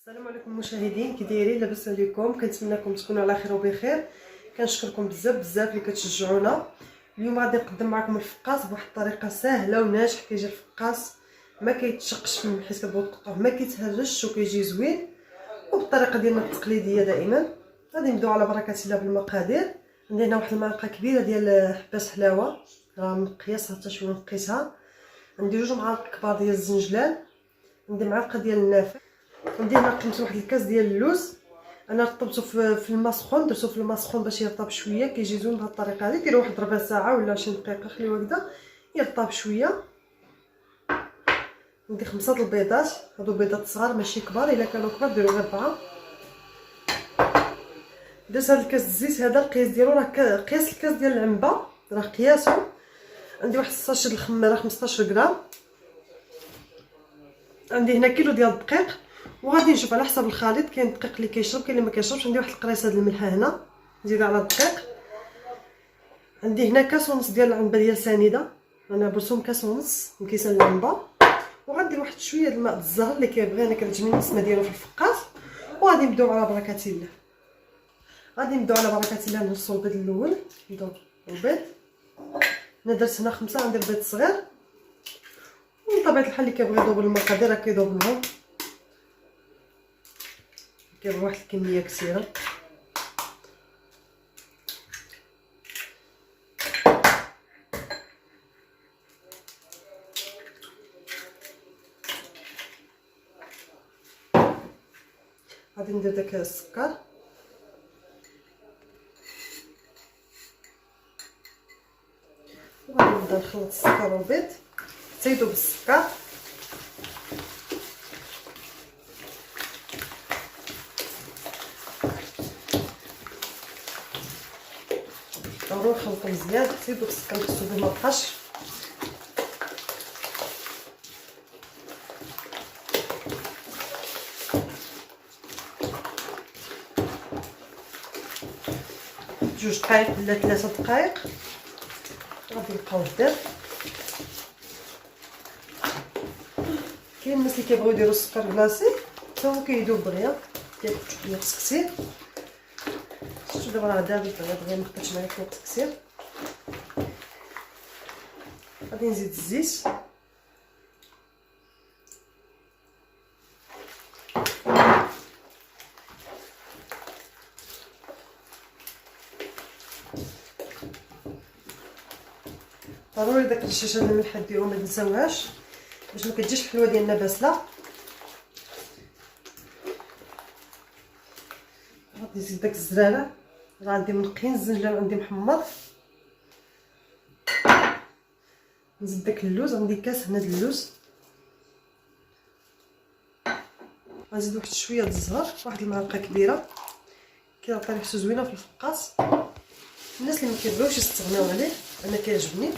السلام عليكم المشاهدين، كي دايرين؟ لاباس عليكم؟ كنتمنىكم تكونوا على خير وبخير. كنشكركم بزاف اللي كتشجعونا. اليوم غادي نقدم معكم الفقاس بواحد الطريقه سهله وناجح. كيجي الفقاس ما كيتشقش فم، حيت كتبغوا تقطعوه ما كيتهرش وكيجي زوين وبالطريقه ديالنا التقليديه دائما. غادي نبداو على بركه الله بالمقادير. عندي هنا واحد المعلقه كبيره ديال حبات حلاوه، راه مقياسها حتى شويه نقيسها. عندي 2 معالق كبار ديال الزنجلان، عندي معلقه ديال النافع، عندي هنا قمت واحد الكاس ديال اللوز. انا رطبته في الماء سخون، درتو في الماء سخون باش يرطب شويه. كيجي زوين بهذه الطريقه هذه. ديروا واحد ربع ساعه ولا 20 دقيقه، خليوه هكذا يرطب شويه. عندي 5 البيضات، هادو بيضات صغار ماشي كبار، الا كانوا كبار ديروا غير 4. درت هذا الكاس الزيت، هذا القياس ديالو راه قياس الكاس ديال العنبه، راه قياسو. عندي واحد 16 الخميره 15 غرام. عندي هنا كيلو ديال الدقيق، وغادي نشوف على حسب الخليط. كاين الدقيق اللي كيشرب، كاين اللي ما كيشربش. عندي واحد القريصه ديال الملح هنا نزيدها على الدقيق. عندي هنا كاس ونص ديال العنبه ديال سنيده، انا برسوم كاس ونص مكيسه العنبه. وغندير واحد شويه د الماء الزهر اللي كيبغي، انا كتعجبني النسمه ديالو في الفقاس. وغادي نبداو على بركه الله. غادي نبداو على بركه الله نرصوا البيض الاول. نبداو البيض، انا درت هنا 5. غندير بيض صغير، بطبيعه الحال اللي كيبغي يذوب المقادير راه كيذوب لهم، كيبغي واحد الكميه كثيره. غادي ندير داك السكر، وغادي نبدا نخلط السكر والبيض حتى يذوب السكر. ضروري نخلطو مزيان حتى يذوب السكر، خصو ما يبقاش. جوج دقائق ولا 3 دقائق غادي نبقاو ندير. كاين الناس اللي كيبغيو يديروا السكر بلاصي حتى هو كيذوب دغيا، كياخذ شويه وقت كثير. شفتو دابا راه دابت دغيا، ما خداتش معايا وقت كثير. غادي نزيد الزيت، ضروري داك الرشاشه ديال الملح ديرو ما تنساوهاش باش ما كتجيش الحلوه ديالنا باسله. غادي نزيد داك الزراره، راه عندي منقيين الزنجلان عندي محمر. نزيد داك اللوز، عندي كاس هنا د اللوز. غنزيد واحد شويه د الزهر، واحد المعلقه كبيره، كيعطي ريحته زوينه في الفقاس. الناس اللي ما كيبغيوش يستغناو عليه انا كيعجبني.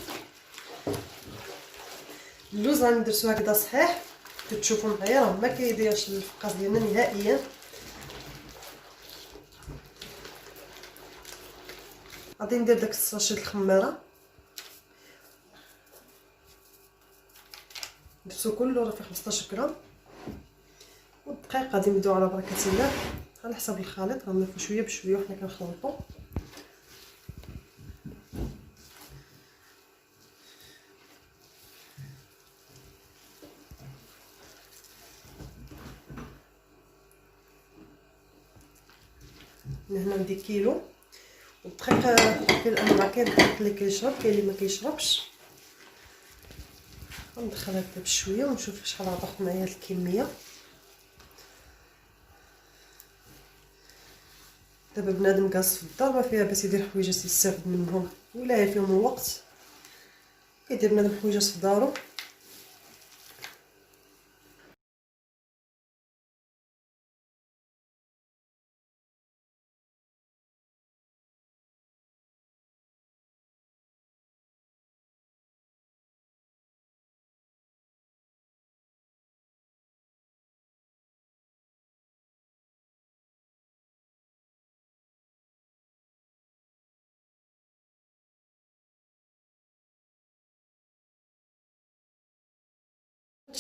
اللوز غادي ندرسو هكذا صحيح، كتشوفوا معايا راه ما كيضيعش الفقاس ديالنا نهائيا. غادي ندير داك الساشي د الخميره، درتو كله راه فيه 15 غرام. والدقيق غادي نبداو على بركه الله على حسب الخليط، غنضيفو شويه بشويه وحنا كنخلطو. هنا عندي كيلو. والدقيق كاين الانواع، كاين الدقيق اللي كيشرب، كاين اللي ما كيشربش. غندخل هكا بشويه ونشوف شحال غتاخد معايا هاد الكميه. دابا بنادم جالس في الدار ما فيها باش يدير حويجات يستافد منهم ولا فيهم الوقت، كيدير بنادم حويجات في دارو.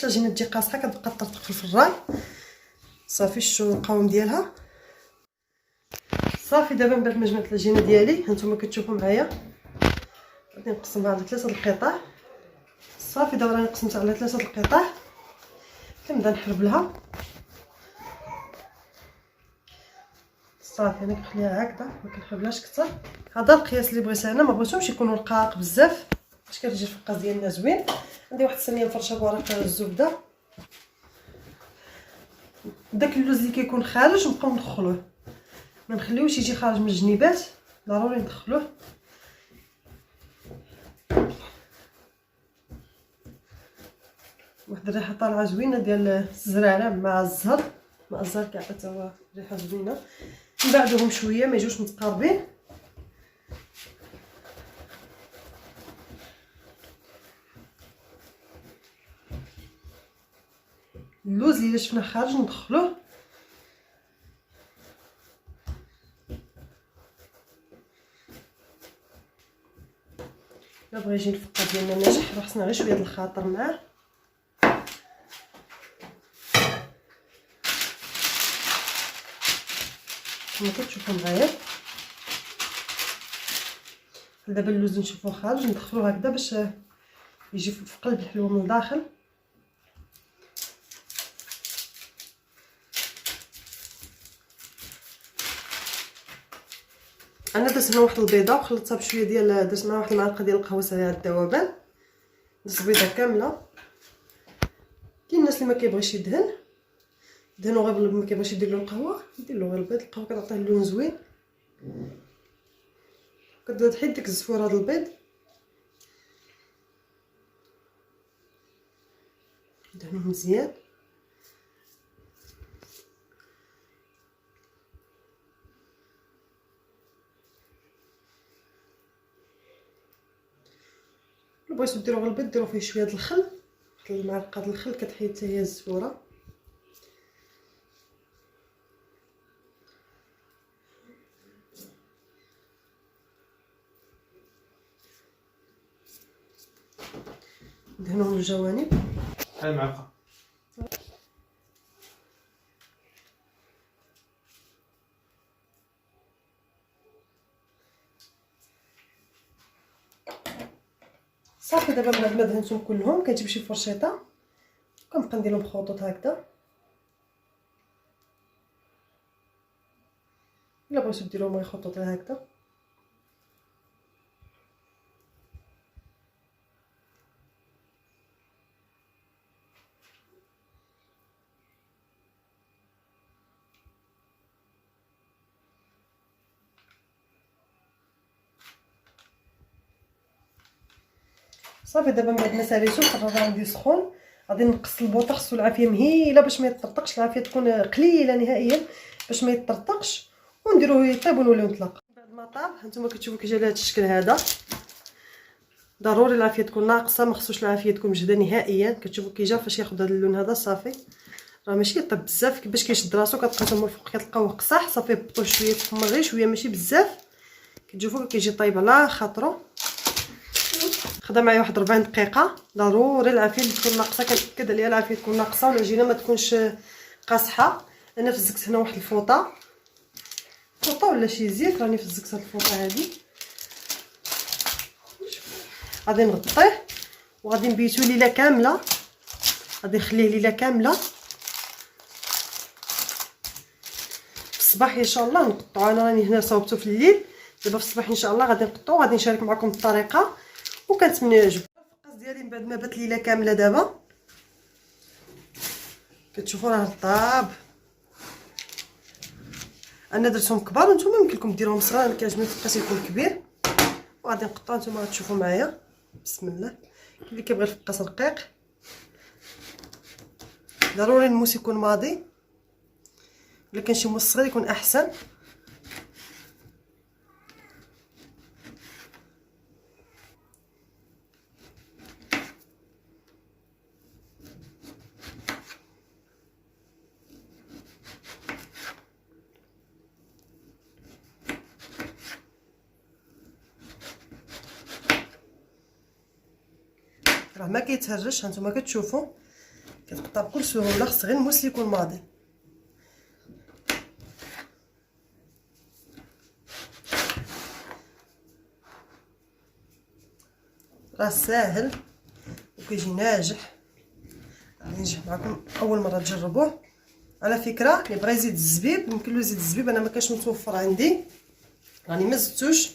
العجينه تجي قاصحه كتبقى تطرطق في الفراي. صافي شتو القوام ديالها. صافي دابا من بعد ما جمعت العجينه ديالي هانتوما كتشوفوا معايا غادي نقسمها على 3 القطع. صافي دابا راني قسمتها على 3 القطع، كنبدا نحربلها. صافي انا كنخليها هكذا ما كنحربلهاش كثر. هذا القياس اللي بغيت انا، ما بغيتهمش يكونوا رقاق بزاف باش كتجي الفقاس ديالنا زوين. عندي واحد الصينيه مفرشه بورق الزبده. داك اللوز اللي كيكون خارج نبقاو ندخلوه، ما نخليوش يجي خارج من الجنيبات، ضروري ندخلوه. واحد الريحه طالعه زوينه ديال الزراره مع الزهر، مع الزهر كاع حتى هو ريحه زوينه. نبعدوهم شويه ما يجوش متقاربين. اللوز اللي شفنا خارج ندخلوه. الا بغى يجي الفقاس ديالنا ناجح راه خصنا غير شويه د الخاطر معاه. كما كتشوفوا معايا دابا اللوز نشوفوه خارج ندخلوه هكذا باش يجي في قلب الحلوه من الداخل. انا درت هنا واحد البيضه وخلطتها بشويه ديال، درت معها واحد المعلقه ديال القهوه سريعه الذوبان. درت بيضه كامله. كاين الناس اللي ما كيبغيش يدهن، دهنو غير ما كيبغيش يدير له القهوه يدير له غير البيض. القهوه كتعطيه اللون زوين. كتبدا تحيد ديك الزفوره د البيض، دهنوه مزيان. الا بغيتو ديرو غير البيض ديرو فيه شويه د الخل، واحد المعلقه د الخل كتحيد حتى هي الزفوره. دهنوه من الجوانب. بحال معلقه. صافي دابا بعد ما دهنتهم كلهم كنجيب شي فرشيطه كنبقى ندير لهم خطوط هكذا. الا بغيتو ديروهم غير خطوط هكذا. صافي دابا من بعد ما ساليتو القرار عندي سخون، غادي نقص البوطه. خصو العافيه مهيله باش ما يطرطقش، العافيه تكون قليله نهائيا باش ما يطرطقش، ونديروه يطيب ونوليو نطلق. بعد ما طاب هانتوما كتشوفوا كيجي على هذا الشكل هذا. ضروري العافيه تكون ناقصه، ما خصوش العافيه تكون مجهده نهائيا. كتشوفوا كيجا فاش ياخذ هذا اللون هذا صافي راه ماشي يطيب بزاف باش كيشد راسو. كتبقى نتوما الفوق كتلقاوه قصاح صافي بطوه شويه تخمر غير شويه ماشي بزاف. كتشوفوا كيجي طايب على خاطرو. خدا معايا واحد 40 دقيقه. ضروري العافيه اللي تكون ناقصه كنأكد عليها العافيه تكون ناقصه والعجينه ما تكونش قاصحه. انا فزكت هنا واحد الفوطه ولا شي زيت، راني فزكت هاد الفوطه هادي. غادي نغطيه وغادي نبيتو ليله كامله، غادي نخليه ليله كامله. في الصباح ان شاء الله نقطعو. انا راني هنا صوبته في الليل، دابا في الصباح ان شاء الله غادي نقطعو وغادي نشارك معكم الطريقه وكنتمنى يعجبكم. الفقاس ديالي من بعد ما بات ليله كامله دابا كتشوفوا راه طاب. انا درتهم كبار وانتم يمكن لكم ديروهم صغار، انا كيعجبني الفقاس يكون كبير. وغادي نقطعو نتوما غتشوفوا معايا. بسم الله. كاين اللي كيبغي الفقاس رقيق، ضروري الموس يكون ماضي، الا كان شي موس صغير يكون احسن. راه ما كيتهرش، هانتوما كتشوفوا كتقطع بكل سهوله. خص غير الموس اللي يكون ماضي. راه ساهل وكيجي ناجح، غادي ينجح معكم اول مره تجربوه. على فكره اللي بغى يزيد الزبيب يمكن له يزيد الزبيب، انا ما كانش متوفر عندي راني ما زدتوش،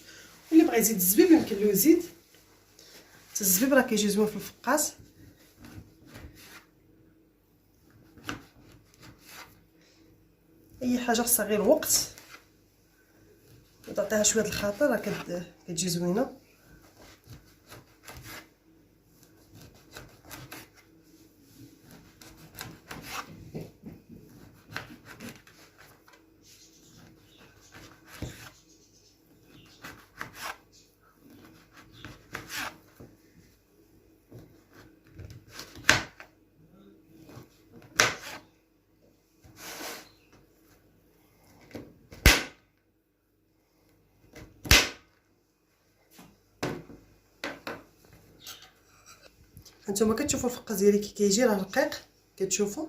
واللي بغى يزيد الزبيب يمكن له يزيد. الزبيب راه كيجي زوين في الفقاس. اي حاجه خصها غير وقت وتعطيها شويه الخاطر راه كتجي زوينه. هانتوما كتشوفوا الفقاس ديالي كي كيجي راه رقيق، كتشوفوا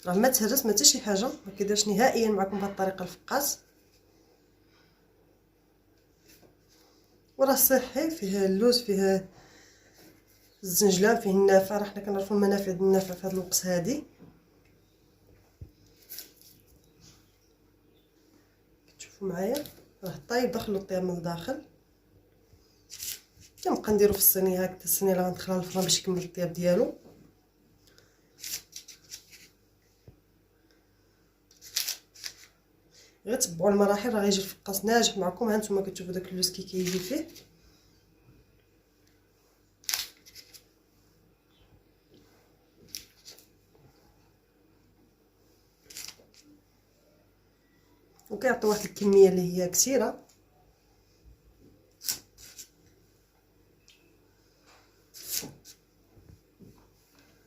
راه ما تهرس ما حتى شي حاجه، ما كيديرش نهائيا معكم بهذه الطريقه الفقاس. وراه صحي، فيه اللوز، فيه الزنجلان، فيه النافع، راه حنا كنعرفوا المنافع ديال النافع في هذا الوقت هذه. كتشوفوا معايا راه طايب داخل الطياب من الداخل. كنبقى نديرو في الصينيه هكذا، الصينيه اللي غندخلها للفران باش يكمل الطياب ديالو. غير تبعوا المراحل راه غيجي الفقاس ناجح معكم. هانتوما كتشوفوا داك اللوز كي كيجي فيه. وكيعطي واحد الكميه اللي هي كثيره.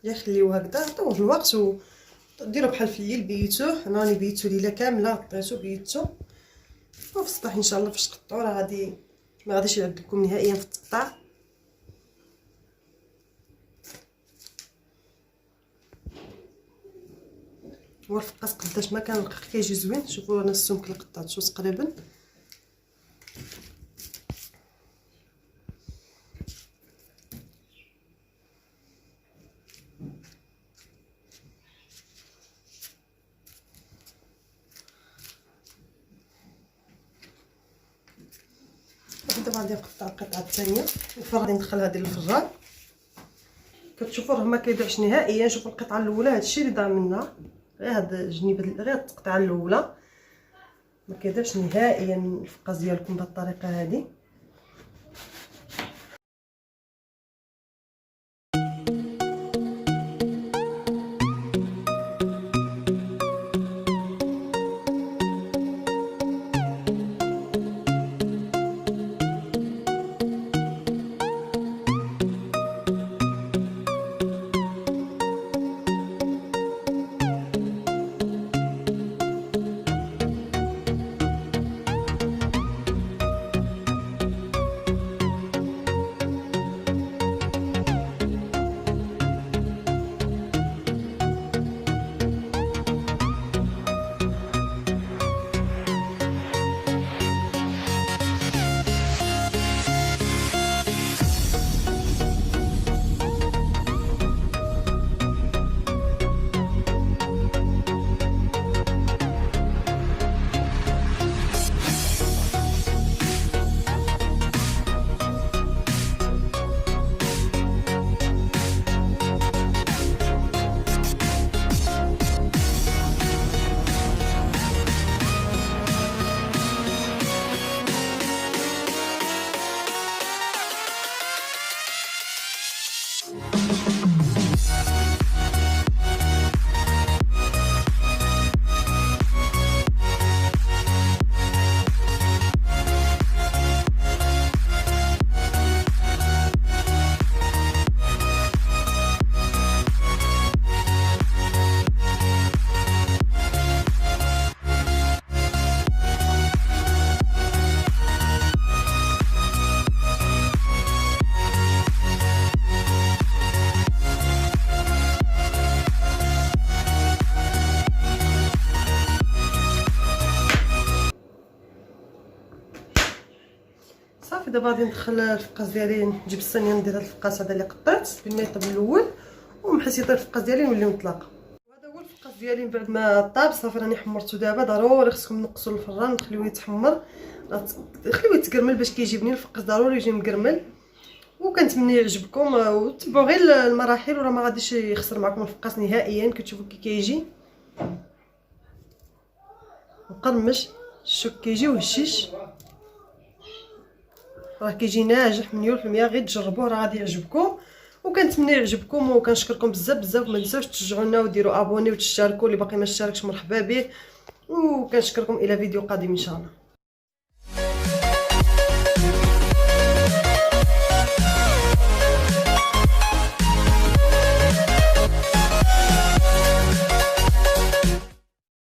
يخليوه هكذا، عطيوه الوقت وديروا بحال في الليل بيتوه. انا راني بيتو ليله كامله، طيتو بيتو، وفي الصباح ان شاء الله فاش تقطعوا راه غادي ما غاديش يعد لكم نهائيا في التقطاع. هو الفقاس قداش ما كان رقيق كيجي زوين. شوفوا انا السمك اللي قطعتو تقريبا. دابا غادي نقطع القطعه الثانيه وغادي ندخل هذه للفران. كتشوفوا راه ما كيضيعش نهائيا. شوفوا القطعه الاولى هادشي اللي ضاع منها، غير هاد الجنيبه، غير التقطعه الاولى. ما كيضيعش نهائيا الفقاس ديالكم بهذه الطريقه هذه. صافي دابا غادي ندخل الفقاس ديالي، نجيب الصينيه ندير هاد الفقاس هذا اللي قطعت بالماء يطيب الاول، ومن حيت يطيب الفقاس ديالي نوليو نتلاقى. وهذا هو الفقاس ديالي من بعد ما طاب صافي راني حمرته. دابا ضروري خصكم نقصوا الفران نخليوه يتحمر، خليوه يتكرمل باش كيجي بنين. الفقاس ضروري يجي مكرمل. وكنتمنى يعجبكم وتبعوا غير المراحل وراه ما غاديش يخسر معكم الفقاس نهائيا. كتشوفوا كي كيجي مقرمش، الشوك كيجي وهشيش، راه كيجي ناجح 100%. غير تجربوه راه غادي يعجبكم. وكنتمنى يعجبكم وكنشكركم بزاف بزاف. ما تنساوش تشجعونا وديروا ابوني وتشاركوا، اللي باقي ما اشتركش مرحبا به. وكنشكركم الى فيديو قادم ان شاء الله.